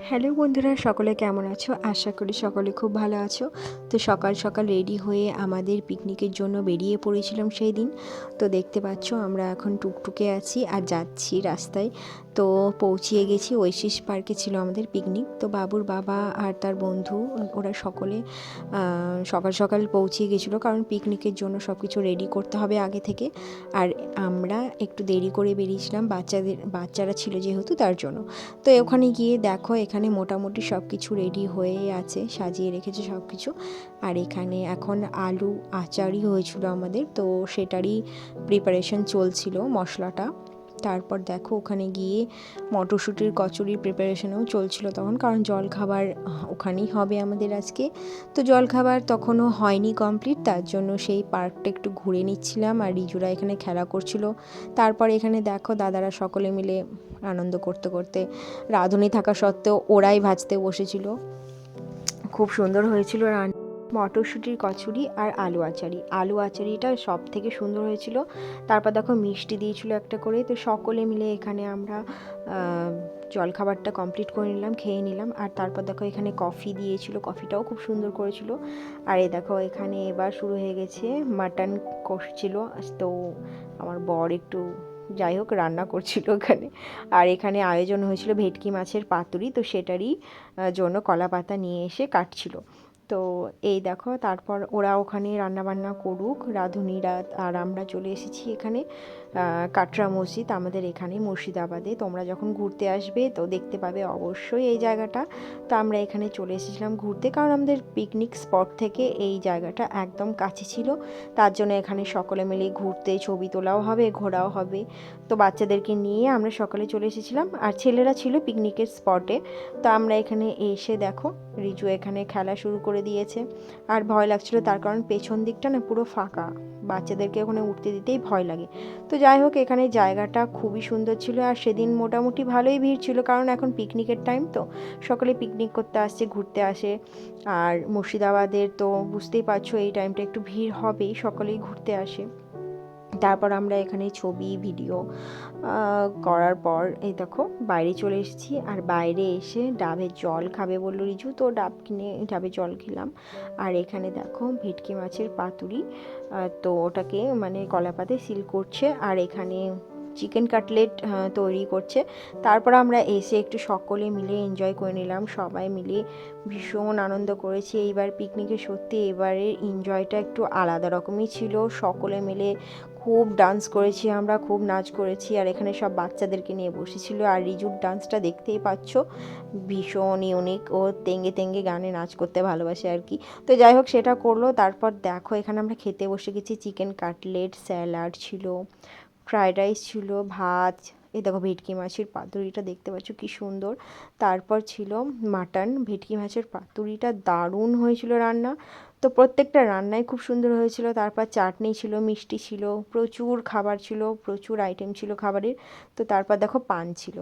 Hello বন্ধুরা, সকলে কেমন আছো? আশা করি সকলে খুব ভালো আছো। তো সকাল সকাল রেডি হয়ে আমাদের পিকনিকের জন্য বেরিয়ে পড়েছিলাম সেই দিন। তো দেখতে পাচ্ছ আমরা এখন টুকটুকে আছি আর যাচ্ছি রাস্তায়। তো পৌঁছিয়ে গেছি, ওয়েসিস পার্কে ছিল আমাদের পিকনিক। তো বাবুর বাবা আর তার বন্ধু ওরা সকলে সকাল সকাল পৌঁছিয়ে গেছিলো, কারণ পিকনিকের জন্য সব কিছু রেডি করতে হবে আগে থেকে। আর আমরা একটু দেরি করে বেরিয়েছিলাম, বাচ্চারা ছিল যেহেতু তার জন্য। তো ওখানে গিয়ে দেখো এখানে মোটামুটি সব কিছু রেডি হয়ে আছে, সাজিয়ে রেখেছে সব কিছু। আর এখানে এখন আলু আচারই হয়েছিল আমাদের, তো সেটারই প্রিপারেশন চলছিল, মশলাটা। তারপর দেখো ওখানে গিয়ে মটরশুঁটির কচুরির প্রিপারেশনও চলছিল তখন, কারণ জলখাবার ওখানেই হবে আমাদের আজকে। তো জলখাবার তখনও হয়নি কমপ্লিট, তার জন্য সেই পার্কটা একটু ঘুরে নিচ্ছিলাম আর রিজুরা এখানে খেলা করছিল। তারপর এখানে দেখো দাদারা সকলে মিলে আনন্দ করতে করতে, রাঁধুনি থাকা সত্ত্বেও ওরাই ভাজতে বসেছিল। খুব সুন্দর হয়েছিল মটরশুঁটির কচুরি আর আলু আচারিটা সব থেকে সুন্দর হয়েছিল। তারপর দেখো মিষ্টি দিয়েছিল একটা করে। তো সকলে মিলে এখানে আমরা জলখাবারটা কমপ্লিট করে নিলাম, খেয়ে নিলাম। আর তারপর দেখো এখানে কফি দিয়েছিল, কফিটাও খুব সুন্দর করেছিল। আর এই দেখো এখানে এবার শুরু হয়ে গেছে, মাটন কষছিল। তো আমার বর একটু যাই হোক রান্না করছিল এখানে। আর এখানে আয়োজন হয়েছিল ভেটকি মাছের পাতুরি, তো সেটারই জন্য কলা পাতা নিয়ে এসে কাটছিল। তো এই দেখো তারপর ওরা ওখানে রান্নাবান্না করুক, রাঁধুনিরা। আর আমরা চলে এসেছি এখানে কাটরা মসজিদ, আমাদের এখানে মুর্শিদাবাদে। তোমরা যখন ঘুরতে আসবে তো দেখতে পাবে অবশ্যই এই জায়গাটা। তো আমরা এখানে চলে এসেছিলাম ঘুরতে, কারণ আমাদের পিকনিক স্পট থেকে এই জায়গাটা একদম কাছে ছিল। তার জন্য এখানে সকলে মিলে ঘুরতে, ছবি তোলাও হবে, ঘোরাও হবে। তো বাচ্চাদেরকে নিয়ে আমরা সকালে চলে এসেছিলাম, আর ছেলেরা ছিল পিকনিকের স্পটে। তো আমরা এখানে এসে দেখো রিজু এখানে খেলা শুরু করে দিয়েছে। আর ভয় লাগছিল, তার কারণ পেছন দিকটা না পুরো ফাঁকা, বাচ্চাদেরকে ওখানে উঠতে দিতেই ভয় লাগে। তো যাই হোক এখানে জায়গাটা খুবই সুন্দর ছিল। আর সেদিন মোটামুটি ভালোই ভিড় ছিল, কারণ এখন পিকনিকের টাইম, তো সকলে পিকনিক করতে আসছে, ঘুরতে আসে। আর মুর্শিদাবাদের তো বুঝতেই পারছো এই টাইমটা একটু ভিড় হবেই, সকলেই ঘুরতে আসে। তারপর আমরা এখানে ছবি ভিডিও করার পর এই দেখো বাইরে চলে এসেছি। আর বাইরে এসে ডাবের জল খাবে বললো রিজু, তো ডাব কিনে ডাবের জল খেলাম। আর এখানে দেখো ভেটকি মাছের পাতুরি, তো ওটাকে মানে কলাপাতে সিল করছে। আর এখানে চিকেন কাটলেট তৈরি করছে। তারপর আমরা এসে একটু সকলে মিলে এনজয় করে নিলাম, সবাই মিলে ভীষণ আনন্দ করেছি এইবার পিকনিকে। সত্যি এবারের এনজয়টা একটু আলাদা রকমই ছিল, সকলে মিলে খুব ডান্স করেছি আমরা, খুব নাচ করেছি। আর এখানে সব বাচ্চাদেরকে নিয়ে বসেছিল। আর রিজুর ডান্সটা দেখতেই পাচ্ছ, ভীষণ ইউনিক, ও তেঙ্গে তেঙ্গে গানে নাচ করতে ভালোবাসে আর কি। তো যাই হোক সেটা করলো। তারপর দেখো এখানে আমরা খেতে বসে গেছি, চিকেন কাটলেট, স্যালাড ছিল, ফ্রায়েড রাইস ছিল, ভাত। এই দেখো ভেটকি মাছের পাতুরিটা দেখতে পাচ্ছ কি সুন্দর। তারপর ছিল মাটন। ভেটকি মাছের পাতুরিটা দারুণ হয়েছিল রান্না। তো প্রত্যেকটা রান্নাই খুব সুন্দর হয়েছিল। তারপর চাটনি ছিল, মিষ্টি ছিল, প্রচুর খাবার ছিল, প্রচুর আইটেম ছিল খাবারের। তো তারপর দেখো পান ছিল।